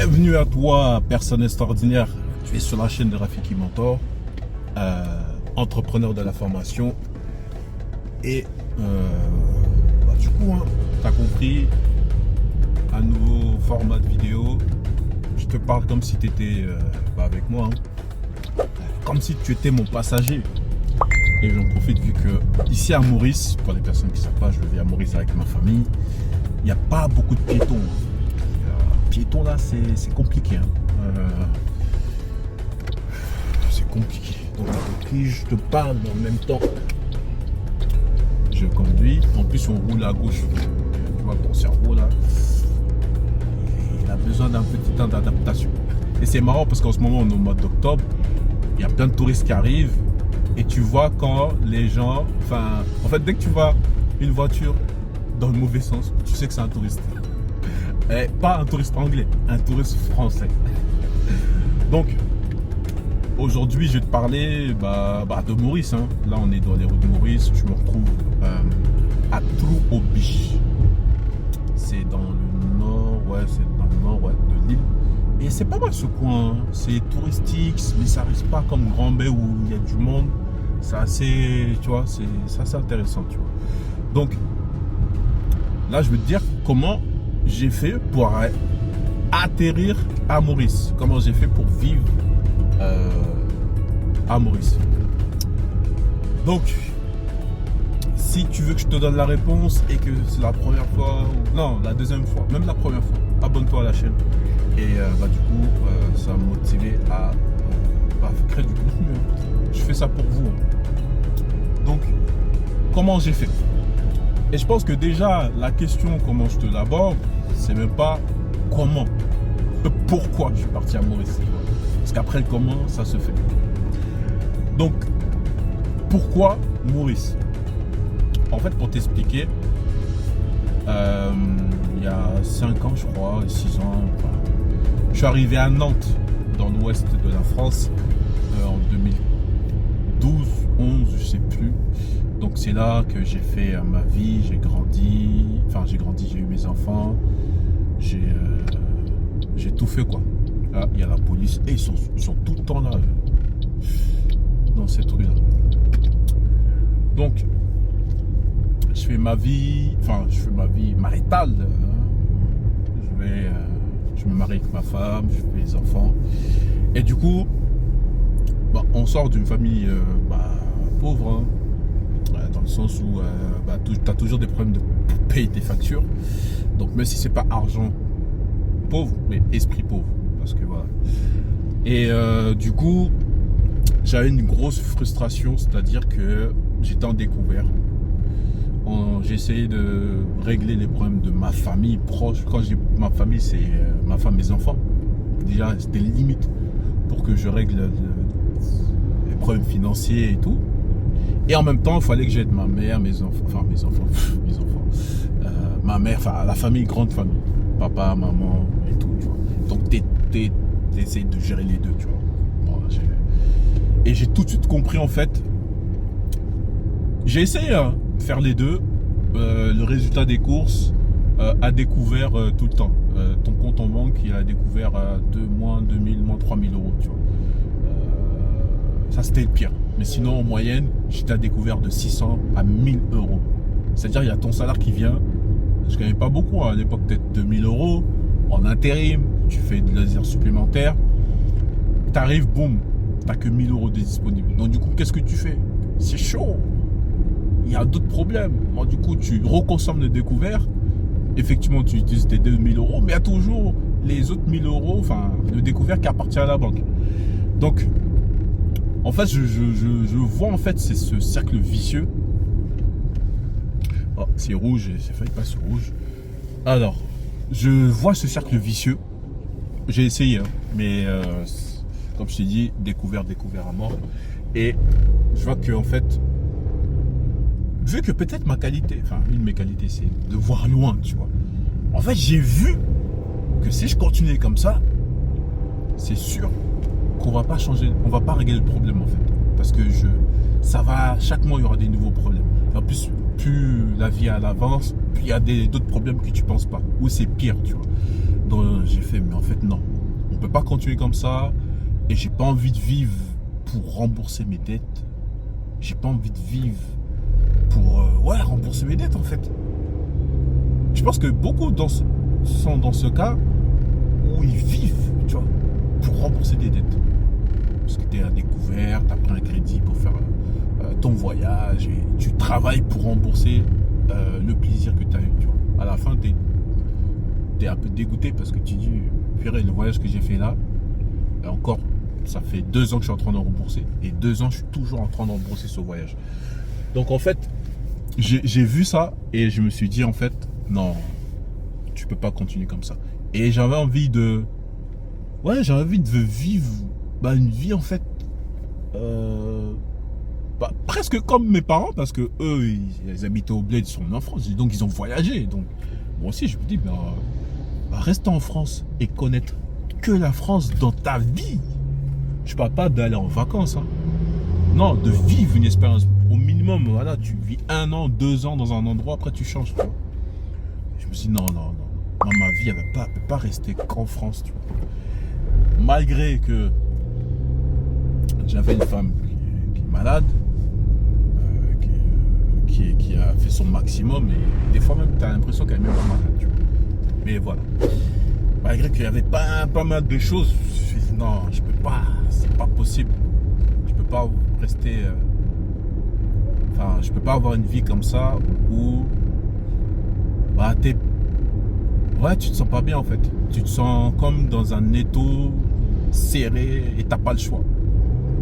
Bienvenue à toi, personne extraordinaire. Tu es sur la chaîne de Rafiki Mentor, entrepreneur de la formation. Et du coup, tu as compris, un nouveau format de vidéo. Je te parle comme si tu étais avec moi, comme si tu étais mon passager. Et j'en profite vu que ici à Maurice, pour les personnes qui ne savent pas, je vis à Maurice avec ma famille, il n'y a pas beaucoup de piétons. Piétons là, c'est compliqué. C'est compliqué. Donc depuis, je te parle, mais en même temps, je conduis. En plus, on roule à gauche. Tu vois, ton cerveau là, il a besoin d'un petit temps d'adaptation. Et c'est marrant parce qu'en ce moment, on est au mois d'octobre. Il y a plein de touristes qui arrivent. Et tu vois quand les gens... en fait, dès que tu vois une voiture dans le mauvais sens, tu sais que c'est un touriste. Et pas un touriste anglais, un touriste français. Donc, aujourd'hui, je vais te parler de Maurice. Là, on est dans les routes de Maurice. Je me retrouve à Trou-au-Biche. C'est dans le nord, de l'île. Et c'est pas mal ce coin. C'est touristique, mais ça reste pas comme Grand-Bay où il y a du monde. C'est assez, tu vois, c'est assez intéressant, tu vois. Donc, là, je veux te dire comment j'ai fait pour atterrir à Maurice. Comment j'ai fait pour vivre à Maurice. Donc, si tu veux que je te donne la réponse et que c'est la première fois, non, la deuxième fois, même la première fois, abonne-toi à la chaîne. Et du coup, ça va me motiver à créer du contenu. Je fais ça pour vous. Donc, comment j'ai fait? Et je pense que déjà, la question, comment je te l'aborde, c'est même pas comment, pourquoi je suis parti à Maurice. Parce qu'après le comment, ça se fait. Donc, pourquoi Maurice? En fait, pour t'expliquer, il y a 5 ans, je crois, 6 ans, je suis arrivé à Nantes, dans l'ouest de la France, en 2012, 11, je sais plus. Donc c'est là que j'ai fait ma vie, j'ai grandi, j'ai eu mes enfants, j'ai tout fait quoi. Là, il y a la police et ils sont tout le temps là, dans cette rue là. Donc, je fais ma vie maritale. Je me marie avec ma femme, je fais les enfants. Et du coup, on sort d'une famille pauvre, dans le sens où tu as toujours des problèmes de payer tes factures. Donc même si c'est pas argent pauvre, mais esprit pauvre. Parce que voilà. Et du coup, j'avais une grosse frustration, c'est-à-dire que j'étais en découvert. J'ai essayé de régler les problèmes de ma famille proche. Quand j'ai ma famille, c'est ma femme, mes enfants. Déjà, c'était limite pour que je règle les problèmes financiers et tout. Et en même temps, il fallait que j'aide ma mère, mes enfants, ma mère, la famille, grande famille, papa, maman et tout, tu vois. Donc, t'essayes de gérer les deux, tu vois. Bon, et j'ai tout de suite compris, en fait, j'ai essayé de faire les deux. Le résultat des courses a découvert tout le temps. Ton compte en banque, il a découvert moins 2000, moins 3000 euros, tu vois. Ça, c'était le pire. Mais sinon, en moyenne, j'étais à découvert de 600 à 1000 euros. C'est-à-dire, il y a ton salaire qui vient. Je ne gagnais pas beaucoup à l'époque, peut-être 2000 euros. En intérim, tu fais de l'heures supplémentaires. Tu arrives, boum, tu n'as que 1000 euros de disponibles. Donc, du coup, qu'est-ce que tu fais? C'est chaud. Il y a d'autres problèmes. Bon, du coup, tu reconsommes le découvert. Effectivement, tu utilises tes 2000 euros, mais il y a toujours les autres 1000 euros, le découvert qui appartient à la banque. Donc, en fait, je vois en fait c'est ce cercle vicieux. Oh, c'est rouge, c'est failli passer rouge. Alors, je vois ce cercle vicieux. J'ai essayé, mais comme je t'ai dit, découvert à mort. Et je vois que en fait, vu que peut-être ma qualité, une de mes qualités, c'est de voir loin, tu vois. En fait, j'ai vu que si je continuais comme ça, c'est sûr qu'on va pas changer, on va pas régler le problème en fait. Parce que chaque mois il y aura des nouveaux problèmes. Et en plus, plus la vie elle avance, plus il y a d'autres problèmes que tu penses pas. Ou c'est pire, tu vois. Donc j'ai fait, mais en fait, non. On peut pas continuer comme ça. Et j'ai pas envie de vivre pour rembourser mes dettes. J'ai pas envie de vivre pour rembourser mes dettes, en fait. Je pense que beaucoup sont dans ce cas où ils vivent, tu vois, pour rembourser des dettes. Parce que tu es à découvert, tu as pris un crédit pour faire ton voyage et tu travailles pour rembourser le plaisir que tu as eu, tu vois. À la fin, tu es un peu dégoûté parce que tu dis, purée, le voyage que j'ai fait là, et encore, ça fait 2 ans que je suis en train de rembourser. Et 2 ans, je suis toujours en train de rembourser ce voyage. Donc en fait, j'ai vu ça et je me suis dit, en fait, non, tu peux pas continuer comme ça. Et j'avais envie de... Ouais, j'avais envie de vivre une vie, en fait, presque comme mes parents, parce que eux, ils habitaient au bled, ils sont en France, donc ils ont voyagé. Donc moi aussi, je me dis, rester en France et connaître que la France dans ta vie. Je parle pas d'aller en vacances, hein. Non, de vivre une expérience. Au minimum, voilà, tu vis 1 an, 2 ans dans un endroit, après tu changes, tu vois. Je me suis dit, non. Moi, ma vie, elle ne peut pas rester qu'en France, tu vois. Malgré que j'avais une femme qui est malade, qui a fait son maximum, et des fois même, tu as l'impression qu'elle est même pas malade, tu vois. Mais voilà. Malgré qu'il y avait pas mal de choses, je me suis dit, non, je peux pas, c'est pas possible. Je peux pas rester... je peux pas avoir une vie comme ça où tu te sens pas bien, en fait. Tu te sens comme dans un étau serré et t'as pas le choix.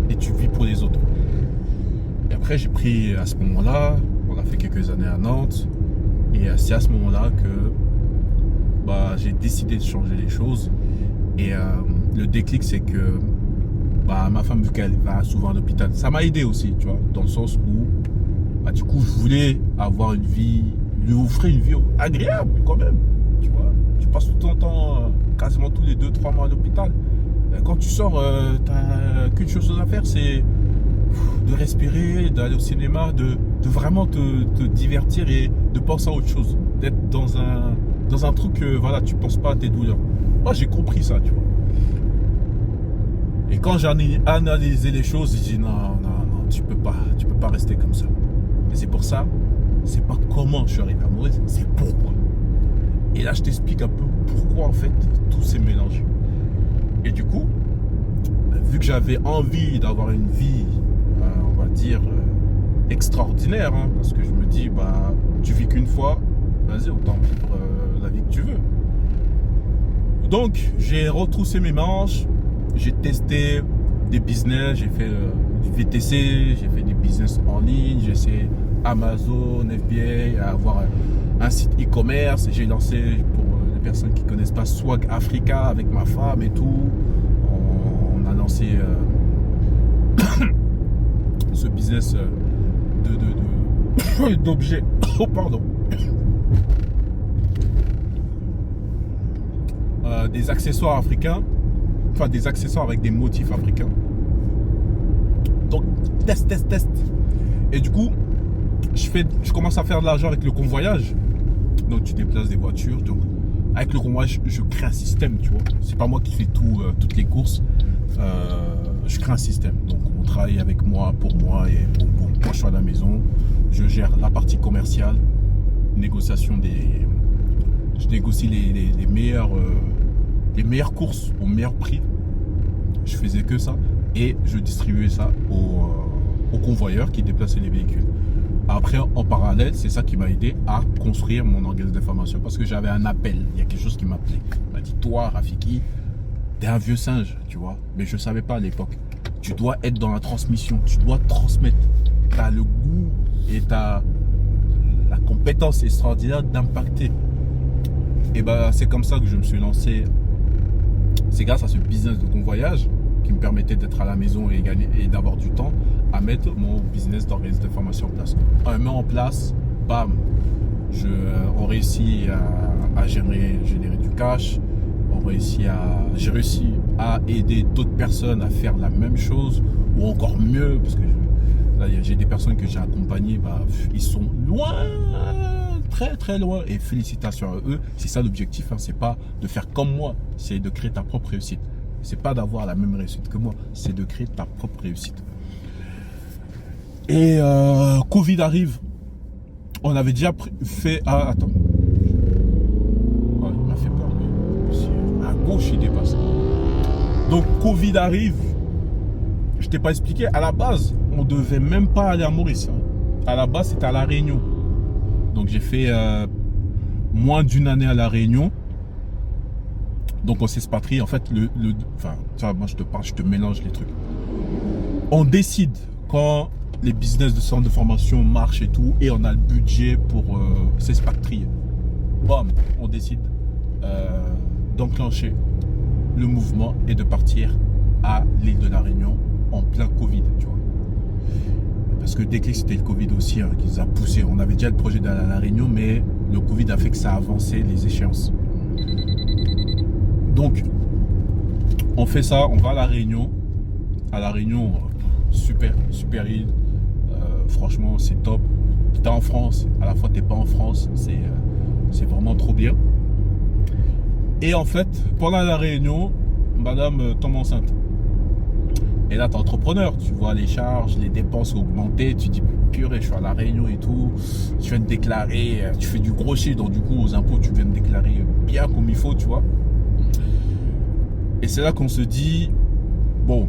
Et tu vis pour les autres. Et après, j'ai pris à ce moment-là, on a fait quelques années à Nantes, et c'est à ce moment-là que j'ai décidé de changer les choses. Et le déclic, c'est que ma femme, vu qu'elle va souvent à l'hôpital, ça m'a aidé aussi, tu vois, dans le sens où du coup, je voulais avoir une vie, lui offrir une vie agréable quand même, tu vois. Tu passes tout ton temps, quasiment tous les 2-3 mois à l'hôpital. Quand tu sors, t'as qu'une chose à faire, c'est de respirer, d'aller au cinéma, de vraiment te divertir et de penser à autre chose. D'être dans un truc que, tu penses pas à tes douleurs. Moi, j'ai compris ça, tu vois. Et quand j'en ai analysé les choses, j'ai dit non, tu peux pas rester comme ça. Et c'est pour ça, c'est pas comment je suis arrivé à mourir, c'est pourquoi. Et là, je t'explique un peu pourquoi, en fait, tout s'est mélangé. Et du coup, vu que j'avais envie d'avoir une vie, on va dire, extraordinaire, hein, parce que je me dis, tu vis qu'une fois, vas-y, autant vivre la vie que tu veux. Donc, j'ai retroussé mes manches, j'ai testé des business, j'ai fait du VTC, j'ai fait des business en ligne, j'ai essayé Amazon, FBA, avoir un site e-commerce. J'ai lancé, pour les personnes qui ne connaissent pas, Swag Africa avec ma femme et tout. On a lancé ce business d'objets. Oh, pardon. Des accessoires africains. Enfin, des accessoires avec des motifs africains. Donc, test. Et du coup, je commence à faire de l'argent avec le convoyage. Donc, tu déplaces des voitures. Donc, avec le convoyage, je crée un système, tu vois. C'est pas moi qui fais toutes les courses. Je crée un système. Donc, on travaille avec moi, pour moi, et pour moi, je suis à la maison. Je gère la partie commerciale, négociation je négocie les meilleures courses au meilleur prix. Je faisais que ça et je distribuais ça aux convoyeurs qui déplaçaient les véhicules. Après, en parallèle, c'est ça qui m'a aidé à construire mon organisme d'information, parce que j'avais un appel. Il y a quelque chose qui m'appelait. Il m'a dit, toi, Rafiki, t'es un vieux singe, tu vois. Mais je ne savais pas à l'époque. Tu dois être dans la transmission. Tu dois transmettre. Tu as le goût et tu as la compétence extraordinaire d'impacter. Et c'est comme ça que je me suis lancé. C'est grâce à ce business de convoyage qui me permettait d'être à la maison et d'avoir du temps à mettre mon business d'organisme de formation en place. On met en place, bam, on réussit à générer du cash. J'ai réussi à aider d'autres personnes à faire la même chose ou encore mieux, parce que là, j'ai des personnes que j'ai accompagnées, ils sont loin très très loin et félicitations à eux. C'est ça l'objectif, hein. C'est pas de faire comme moi, c'est de créer ta propre réussite. C'est pas d'avoir la même réussite que moi, c'est de créer ta propre réussite. Et Covid arrive. On avait déjà fait... Ah, attends. Oh, il m'a fait peur, lui. À gauche, il dépasse. Donc, Covid arrive. Je t'ai pas expliqué. À la base, on devait même pas aller à Maurice, hein. À la base, c'était à La Réunion. Donc, j'ai fait moins d'une année à La Réunion. Donc, on s'expatrie. En fait, enfin, tu vois, moi, je te parle, je te mélange les trucs. On décide quand les business de centre de formation marchent et tout, et on a le budget pour s'expatrier. Bam, on décide d'enclencher le mouvement et de partir à l'île de La Réunion en plein Covid, tu vois. Parce que dès que c'était le Covid aussi, hein, qui nous a poussé. On avait déjà le projet d'aller à La Réunion, mais le Covid a fait que ça a avancé les échéances. Donc, on fait ça, on va à La Réunion. À La Réunion, super île. Franchement, c'est top. T'es en France, à la fois t'es pas en France, c'est vraiment trop bien. Et en fait, pendant la réunion, madame tombe enceinte. Et là, t'es entrepreneur, tu vois les charges, les dépenses augmenter, tu dis purée, je suis à la réunion et tout, je viens de déclarer, tu fais du gros chiffre, donc du coup aux impôts, tu viens de déclarer bien comme il faut, tu vois. Et c'est là qu'on se dit, bon,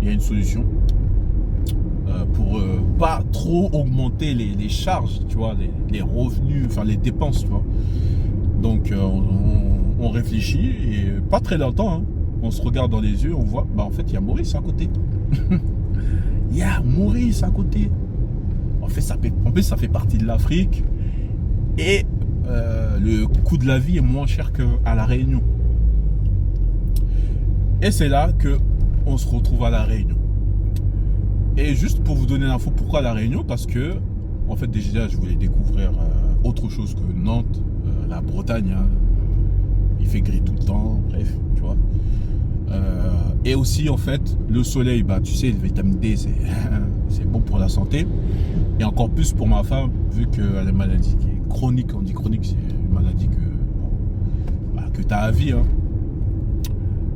il y a une solution. Pour pas trop augmenter les charges, tu vois, les revenus, enfin les dépenses, tu vois. Donc on réfléchit et pas très longtemps, hein, on se regarde dans les yeux, on voit, bah en fait il y a Maurice à côté. Il y a Maurice à côté. En fait, ça fait partie de l'Afrique et le coût de la vie est moins cher qu'à La Réunion. Et c'est là que on se retrouve à La Réunion. Et juste pour vous donner l'info, pourquoi La Réunion? Parce que, en fait, déjà, je voulais découvrir autre chose que Nantes, la Bretagne. Hein. Il fait gris tout le temps, bref, tu vois. Et aussi, en fait, le soleil, bah, tu sais, le vitamine D, c'est bon pour la santé. Et encore plus pour ma femme, vu qu'elle a une maladie qui est chronique. On dit chronique, c'est une maladie que tu as à vie. Hein.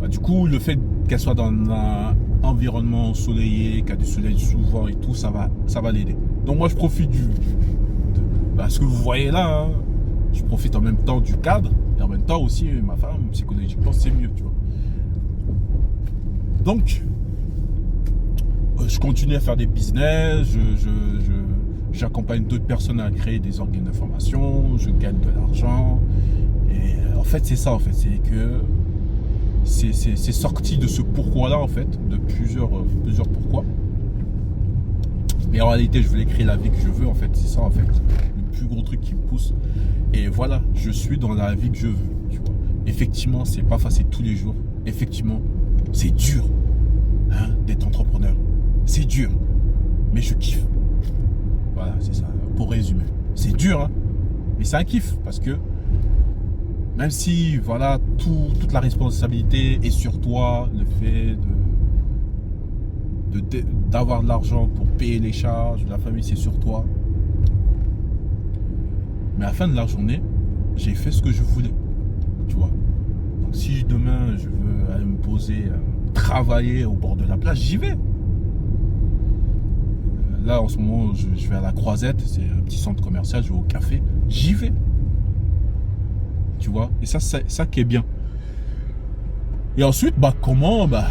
Bah, du coup, le fait qu'elle soit dans un environnement ensoleillé, qu'il y a du soleil souvent et tout, ça va l'aider. Donc moi je profite ce que vous voyez là, hein, je profite en même temps du cadre et en même temps aussi ma femme psychologiquement c'est mieux, tu vois. Donc je continue à faire des business, j'accompagne d'autres personnes à créer des organes de formation, je gagne de l'argent et en fait c'est ça, en fait c'est que c'est sorti de ce pourquoi-là, en fait, de plusieurs pourquoi. Mais en réalité, je voulais créer la vie que je veux, en fait. C'est ça, en fait, le plus gros truc qui me pousse. Et voilà, je suis dans la vie que je veux, tu vois. Effectivement, c'est pas facile tous les jours. Effectivement, c'est dur, hein, d'être entrepreneur. C'est dur, mais je kiffe. Voilà, c'est ça, pour résumer. C'est dur, hein, mais c'est un kiff, parce que même si, voilà, toute la responsabilité est sur toi, le fait d'avoir de l'argent pour payer les charges de la famille, c'est sur toi. Mais à la fin de la journée, j'ai fait ce que je voulais, tu vois. Donc si demain, je veux aller me poser, travailler au bord de la plage, j'y vais. Là, en ce moment, je vais à la Croisette, c'est un petit centre commercial, je vais au café, j'y vais. Tu vois, et ça qui est bien. Et ensuite, bah comment, bah,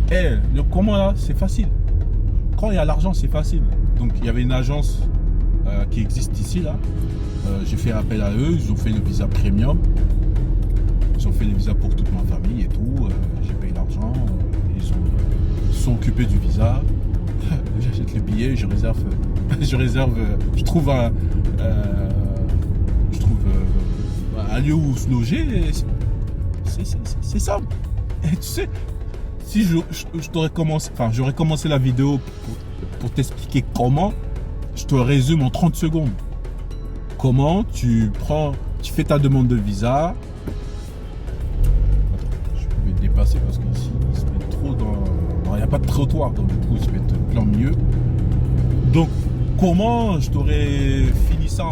le comment là, c'est facile. Quand il y a l'argent, c'est facile. Donc il y avait une agence qui existe ici là. J'ai fait appel à eux, ils ont fait le visa premium. Ils ont fait les visas pour toute ma famille et tout. J'ai payé l'argent. Ils sont occupés du visa. J'achète les billets, je trouve un lieu où se loger, c'est simple. Et tu sais, si j'aurais commencé la vidéo pour t'expliquer comment, je te résume en 30 secondes. Comment tu fais ta demande de visa. Attends, je vais te dépasser parce qu'ici, il se met trop dans... Il n'y a pas de trottoir, donc du coup, il se met plein milieu. Donc, comment je t'aurais fini ça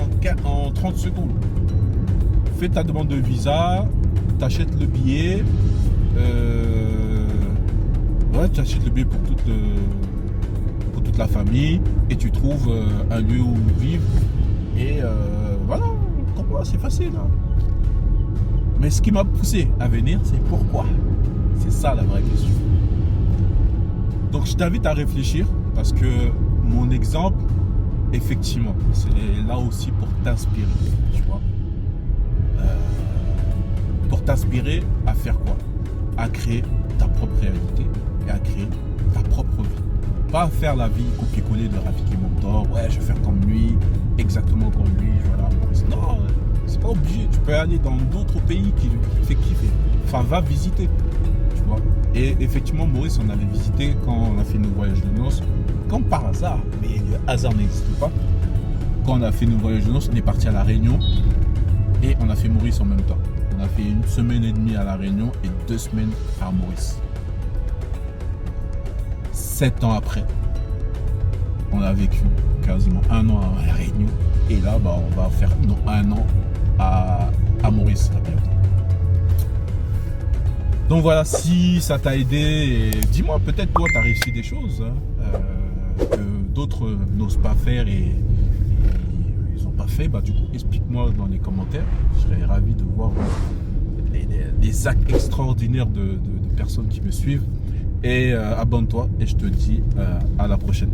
en 30 secondes. Fais ta demande de visa, t'achètes le billet, tu achètes le billet pour toute la famille et tu trouves un lieu où vivre et voilà, c'est facile. Hein. Mais ce qui m'a poussé à venir, c'est pourquoi. C'est ça la vraie question. Donc je t'invite à réfléchir parce que mon exemple, effectivement, c'est là aussi pour t'inspirer, tu vois. Pour t'inspirer à faire quoi? À créer ta propre réalité et à créer ta propre vie. Pas à faire la vie copier-coller de Rafiki Mentor. Ouais, je vais faire comme lui, exactement comme lui. Voilà. Non, c'est pas obligé. Tu peux aller dans d'autres pays qui te fait kiffer. Enfin, va visiter. Tu vois. Et effectivement, Maurice, on avait visité quand on a fait nos voyages de noces. Comme par hasard, mais le hasard n'existe pas. Quand on a fait nos voyages de noces, on est parti à La Réunion et on a fait Maurice en même temps. On a fait 1 semaine et demie à La Réunion et 2 semaines à Maurice. 7 ans après, on a vécu quasiment 1 an à La Réunion. Et là, on va faire 1 an à Maurice. Donc voilà, si ça t'a aidé, dis-moi, peut-être toi, tu as réussi des choses que d'autres n'osent pas faire et ils n'ont pas fait. Du coup, explique-moi dans les commentaires. Je serais ravi de voir les actes extraordinaires de personnes qui me suivent. Et abonne-toi et je te dis à la prochaine.